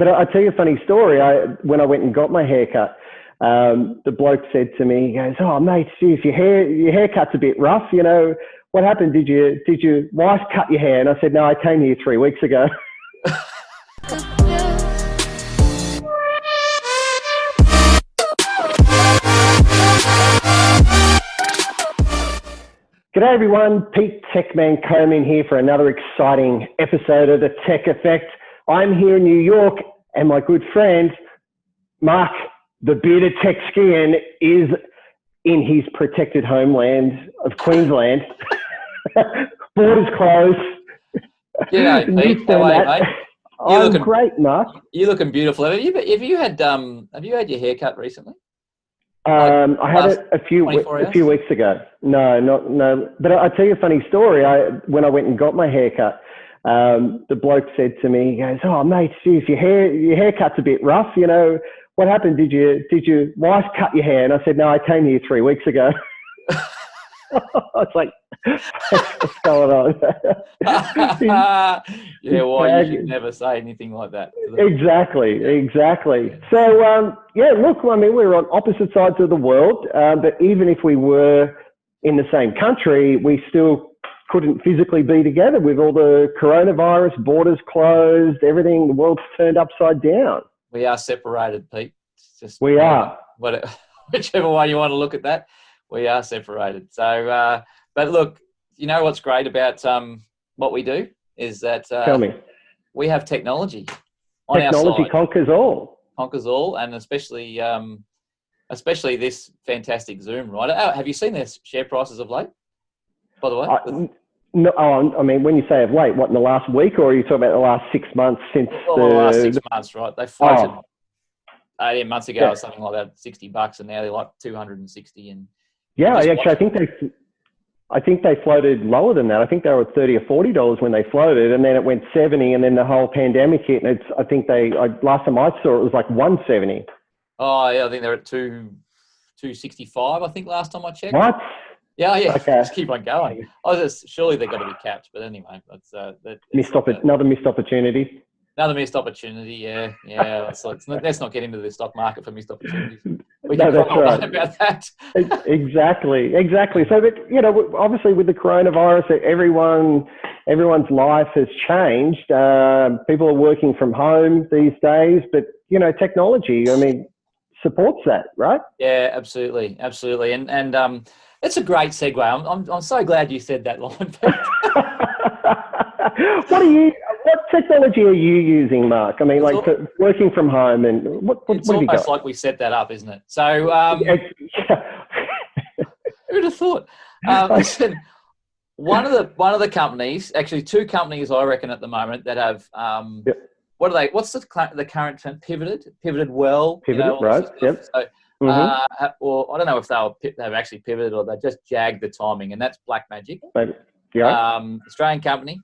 But I tell you a funny story. When I went and got my haircut, the bloke said to me, he goes, "Oh, mate, geez, your haircut's a bit rough. You know, what happened? Did your wife cut your hair?" And I said, "No, I came here 3 weeks ago." G'day everyone, Pete Tecman Coman here for another exciting episode of The Tech Effect. I'm here in New York and my good friend, Mark, the bearded tech Skehan, is in his protected homeland of Queensland. Borders closed. Yeah, Pete. How are you, mate? I'm great, Mark. You're looking beautiful. Have you had your hair cut recently? I had it a few weeks ago. No. But I tell you a funny story. When I went and got my haircut, the bloke said to me, he goes, "Oh, mate, geez, your haircut's a bit rough. You know, what happened? Did your wife cut your hair?" And I said, "No, I came here 3 weeks ago." It's like, what's going on? Yeah, well, you should never say anything like that. Exactly. So, look, I mean, we're on opposite sides of the world, but even if we were in the same country, we still couldn't physically be together with all the coronavirus, borders closed, everything, the world's turned upside down. We are separated, Pete. It's just, we are. Whichever way you want to look at that. We are separated. So, but look, you know what's great about what we do is that Tell me. We have technology on technology our side. Conquers all. Conquers all, and especially this fantastic Zoom, right? Have you seen their share prices of late, by the way? No, I mean, when you say of late, what, in the last week, or are you talking about the last 6 months since the last 6 months, right? They floated 18 months ago or something like that, $60, and now they're like 260 and. Yeah, actually, I think they floated lower than that. I think they were at $30 or $40 when they floated, and then it went 70, and then the whole pandemic hit. And last time I saw it was like 170. Oh yeah, I think they're at 265. I think last time I checked. What? Yeah. Okay. Just keep on going. Surely they've got to be capped, but anyway, another missed opportunity. Another missed opportunity, yeah. Let's not get into the stock market for missed opportunities. We can that's right about that. Exactly. So that, obviously with the coronavirus, everyone's life has changed. People are working from home these days, but technology, I mean, supports that, right? Yeah, absolutely, and it's a great segue. I'm so glad you said that line. What technology are you using, Mark? I mean, for working from home, and what have you got? It's almost like we set that up, isn't it? So, who'd have thought? Listen, one of the companies, actually two companies, I reckon at the moment that have what are they? What's the current term? Pivoted well. Right. Yep. So, or I don't know if they've actually pivoted or they just jagged the timing, and that's BlackMagic. Yeah. Australian company.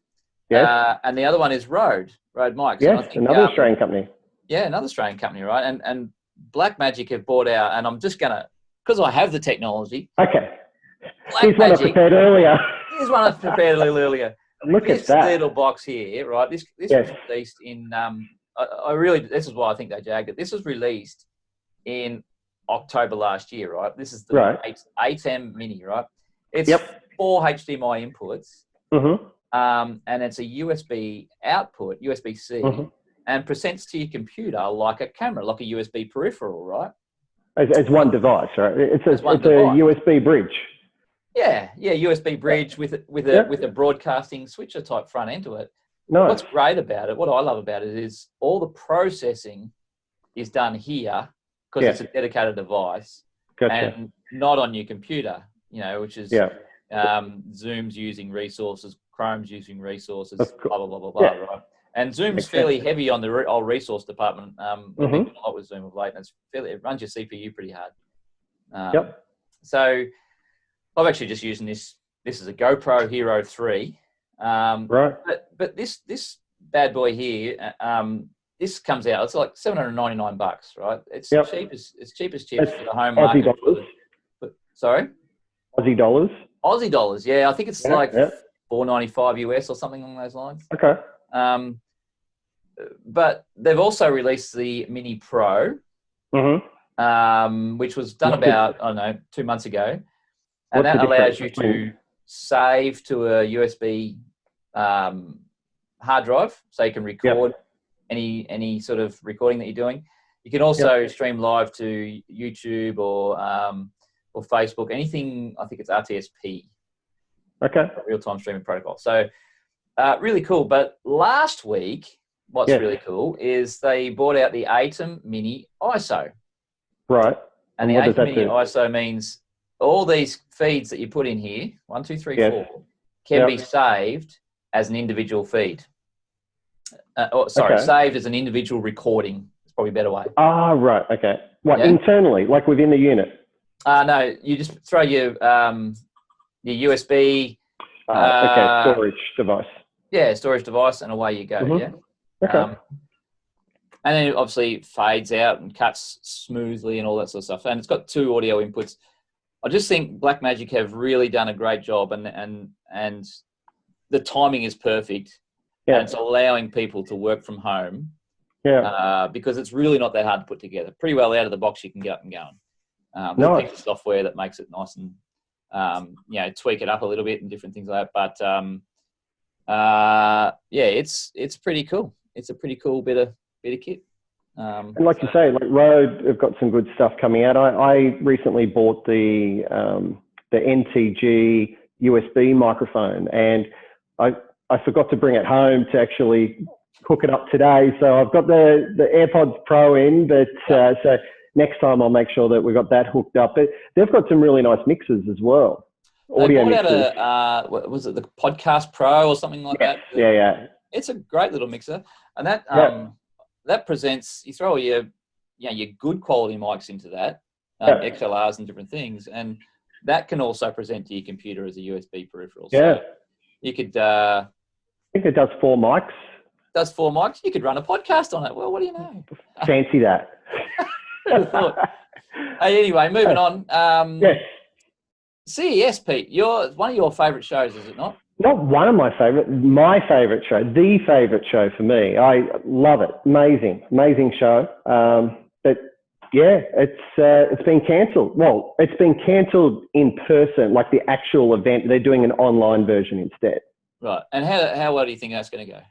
Yes. And the other one is Rode Mics. Yes, another Australian company. Yeah, another Australian company, right? And BlackMagic have bought out, and I'm just going to, because I have the technology. Okay. Here's one I prepared earlier. A little earlier. Look at that. This little box here, right? This was released in, this is why I think they jagged it. This was released in October last year, right? This is the 8M Mini, right? It's 4 HDMI inputs. Mm-hmm. And it's a USB output, USB-C, and presents to your computer like a camera, like a USB peripheral, right? It's one device, right? It's a USB bridge. Yeah, USB bridge with a broadcasting switcher type front end to it. Nice. What's great about it, what I love about it is all the processing is done here because it's a dedicated device and not on your computer, which is Zoom's using resources, Chrome's using resources, blah, blah, blah, blah, blah, right? And Zoom's fairly heavy on the resource department. We've been doing a lot with Zoom of late, and it runs your CPU pretty hard. So I've actually just using this. This is a GoPro Hero 3. Right. But this bad boy here, this comes out, it's like $799, right? It's cheap as chips for the home market. Aussie dollars. Sorry? Aussie dollars. Aussie dollars, yeah. I think it's $4.95 US or something along those lines. Okay. but they've also released the Mini Pro, which was done about, I don't know, 2 months ago. And that allows you to save to a USB hard drive, so you can record any sort of recording that you're doing. You can also stream live to YouTube or Facebook, anything. I think it's RTSP. Okay. Real-time streaming protocol. So really cool. But last week, what's really cool is they brought out the ATEM Mini ISO. Right. And the ATEM Mini ISO means all these feeds that you put in here, 1, 2, 3, 4, can be saved as an individual feed. Saved as an individual recording. It's probably a better way. Ah, right. Okay. What, internally, like within the unit? No, you just throw your USB. Storage device. Yeah, storage device, and away you go. Yeah. Okay. And then it obviously fades out and cuts smoothly and all that sort of stuff. And it's got 2 audio inputs. I just think BlackMagic have really done a great job, and the timing is perfect. Yeah. And it's allowing people to work from home. Yeah. Because it's really not that hard to put together. Pretty well out of the box, you can get up and going. There's a piece of software that makes it nice and tweak it up a little bit and different things like that. But it's pretty cool. It's a pretty cool bit of kit. And like you say, like Rode have got some good stuff coming out. I recently bought the NTG USB microphone, and I forgot to bring it home to actually hook it up today. So I've got the AirPods Pro in, but so next time I'll make sure that we've got that hooked up. But they've got some really nice mixers as well. Audio mixers. What was it, the Podcast Pro or something like that? Yeah. It's a great little mixer, and that that presents. You throw your good quality mics into that, XLRs and different things, and that can also present to your computer as a USB peripheral. Yeah, so you could. I think it does 4 mics. Does 4 mics? You could run a podcast on it. Well, what do you know? Fancy that. Hey, anyway, moving on. Yes. CES, Pete. One of your favourite shows, is it not? Not one of my favourite. My favourite show. The favourite show for me. I love it. Amazing show. But yeah, it's been cancelled. Well, it's been cancelled in person, like the actual event. They're doing an online version instead. Right. And how well do you think that's going to go?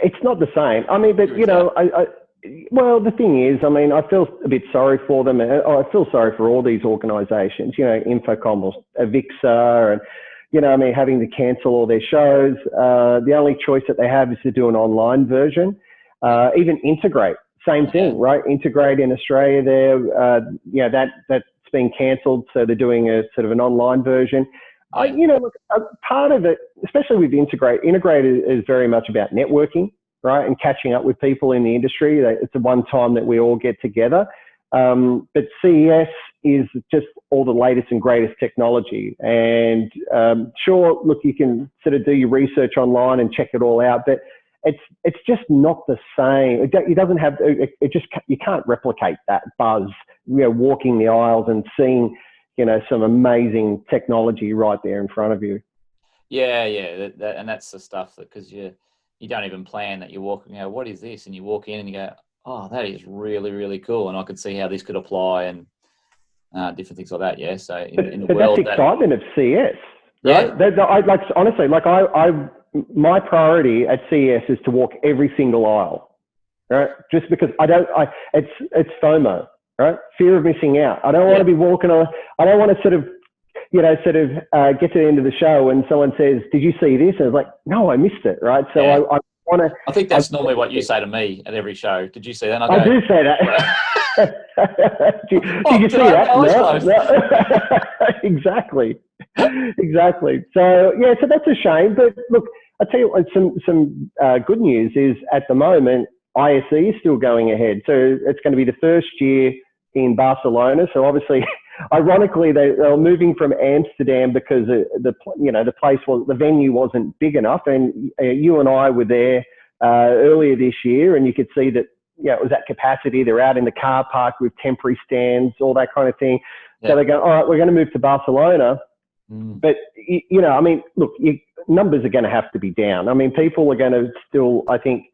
It's not the same. I mean, but well, the thing is, I mean, I feel a bit sorry for them. I feel sorry for all these organisations, Infocom or Avixa, and, having to cancel all their shows. The only choice that they have is to do an online version. Even Integrate, same thing, right? Integrate in Australia there, that's been cancelled, so they're doing a sort of an online version. Part of it, especially with Integrate is very much about networking, right, and catching up with people in the industry. It's the one time that we all get together. But CES is just all the latest and greatest technology. And sure, look, you can sort of do your research online and check it all out, but it's just not the same. It doesn't have. You can't replicate that buzz. Walking the aisles and seeing, some amazing technology right there in front of you. Yeah, and that's the stuff that, because you don't even plan that. You're walking, what is this? And you walk in and you go, oh, that is really, really cool. And I could see how this could apply and different things like that. Yeah. So in the world, that's excitement of CES. Right? Yeah. Honestly, my priority at CES is to walk every single aisle, right? Just because it's FOMO, right? Fear of missing out. I don't want to be walking on. I don't want to sort of get to the end of the show and someone says, "Did you see this?" And it's like, "No, I missed it." Right? So I want to. I think that's normally what you say to me at every show. Did you see that? I do say that. Did you see that? No. Exactly. So so that's a shame. But look, I tell you what, some good news is at the moment ISE is still going ahead. So it's going to be the first year in Barcelona. So obviously. Ironically, they're moving from Amsterdam because the venue wasn't big enough, and you and I were there earlier this year, and you could see that it was at capacity. They're out in the car park with temporary stands, all that kind of thing. Yeah. So they go, all right, we're going to move to Barcelona. But I mean, look, numbers are going to have to be down. I mean, people are going to still, I think,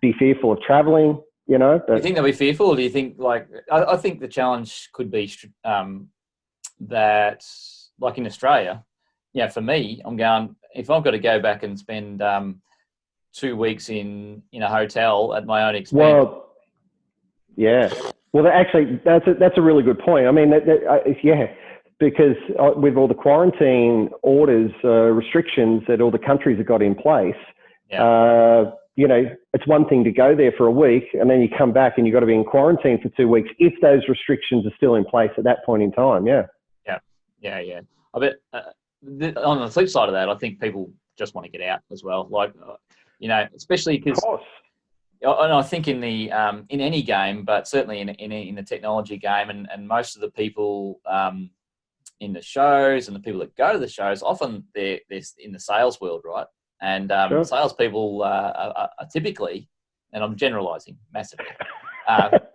be fearful of traveling, you know. Do you think they'll be fearful, or do you think, like, I think the challenge could be that, like in Australia, for me, I'm going, if I've got to go back and spend 2 weeks in a hotel at my own expense. Well, yeah. Well, actually, that's a really good point. I mean, because with all the quarantine orders, restrictions that all the countries have got in place, it's one thing to go there for a week and then you come back and you've got to be in quarantine for 2 weeks if those restrictions are still in place at that point in time. Yeah. I bet on the flip side of that, I think people just want to get out as well. Like, especially because, and I think in the in any game, but certainly in the technology game, and most of the people in the shows and the people that go to the shows, often they're in the sales world, right? And salespeople are typically, and I'm generalising massively,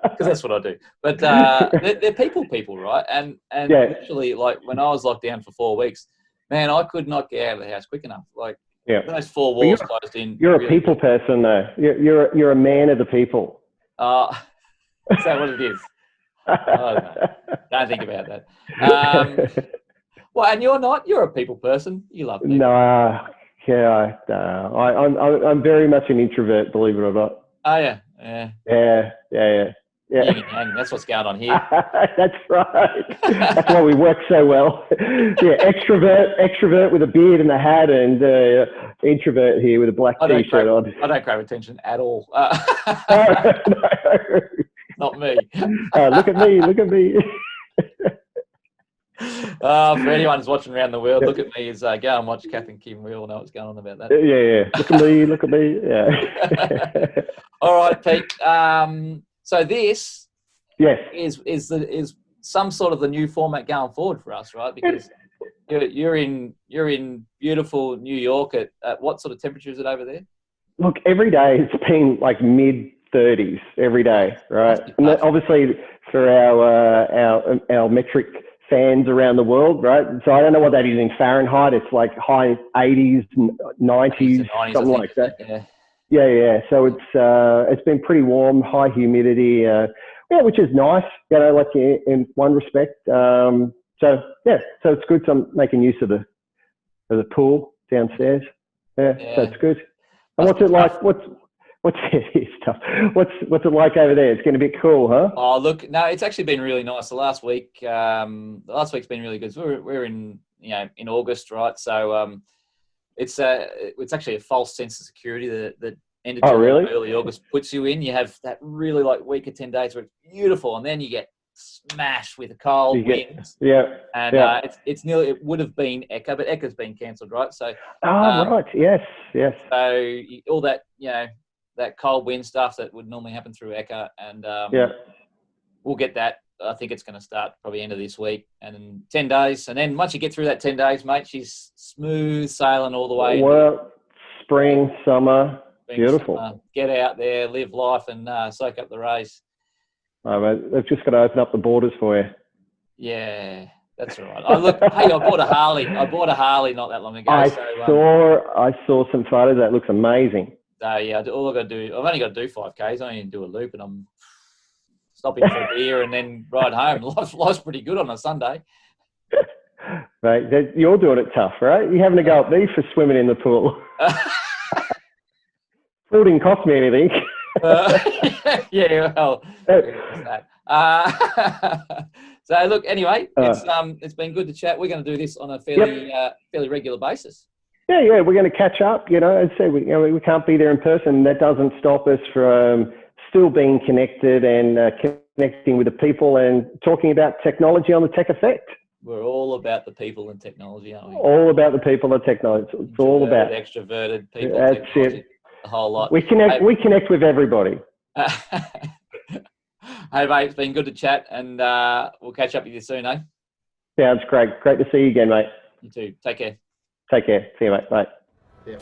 because that's what I do. But they're people, right? And literally, like when I was locked down for 4 weeks, man, I could not get out of the house quick enough. Like those 4 walls closed in. You're a people person, though. You're a man of the people. Is that what it is? I don't know. Don't think about that. Well, and you're not. You're a people person. You love people. No. Yeah, I'm very much an introvert, believe it or not. Oh yeah. That's what's going on here. That's right. That's why we work so well. Extrovert with a beard and a hat, and introvert here with a black t-shirt on. I don't crave attention at all. No. Not me. Look at me. For anyone who's watching around the world, look at me. Go and watch Kath and Kim. We all know what's going on about that. Yeah. Look at me. Yeah. All right, Pete. So this is some sort of the new format going forward for us, right? Because you're in beautiful New York at what sort of temperature is it over there? Look, every day it's been like mid-30s every day, right? And obviously for our metric fans around the world, right? So I don't know what that is in Fahrenheit. It's like high 80s, 90s, something like that. Yeah. So it's been pretty warm, high humidity, which is nice, like in one respect. So it's good. So I'm making use of the pool downstairs. So it's good. And what's it like? What's it like over there? It's going to be cool, huh? Oh, look, no, it's actually been really nice. The last week's been really good. So we're in in August, right? So it's actually a false sense of security that end of early August puts you in. You have that really like week of 10 days where it's beautiful, and then you get smashed with a cold winds. And it's nearly, it would have been Eka, but Eka's been cancelled, right? So right, yes. So all that that cold wind stuff that would normally happen through Eka, and we'll get that. I think it's going to start probably end of this week, and in 10 days. And then once you get through that 10 days, mate, she's smooth sailing all the way. Well, spring, summer, beautiful. Summer. Get out there, live life, and soak up the rays. Oh, mate, they've just got to open up the borders for you. Yeah, that's all right. I bought a Harley. I boued a Harley not that long ago. I saw some photos. That looks amazing. So yeah, all I've got to do, I've only got to do 5Ks. I only need to do a loop, and I'm stopping for a beer and then ride home. Life's pretty good on a Sunday. Right, you're doing it tough, right? You're having to go up there for swimming in the pool. Pool didn't cost me anything. So look, anyway, it's been good to chat. We're going to do this on a fairly regular basis. Yeah, we're going to catch up. As I said, we can't be there in person. That doesn't stop us from still being connected and connecting with the people and talking about technology on the Tech Effect. We're all about the people and technology, aren't we? All about the people and technology. It's all about extroverted people. That's it. The whole lot. We connect with everybody. Hey, mate, it's been good to chat, and we'll catch up with you soon, eh? Sounds great. Great to see you again, mate. You too. Take care. Take care. See you, mate. Bye. Yeah.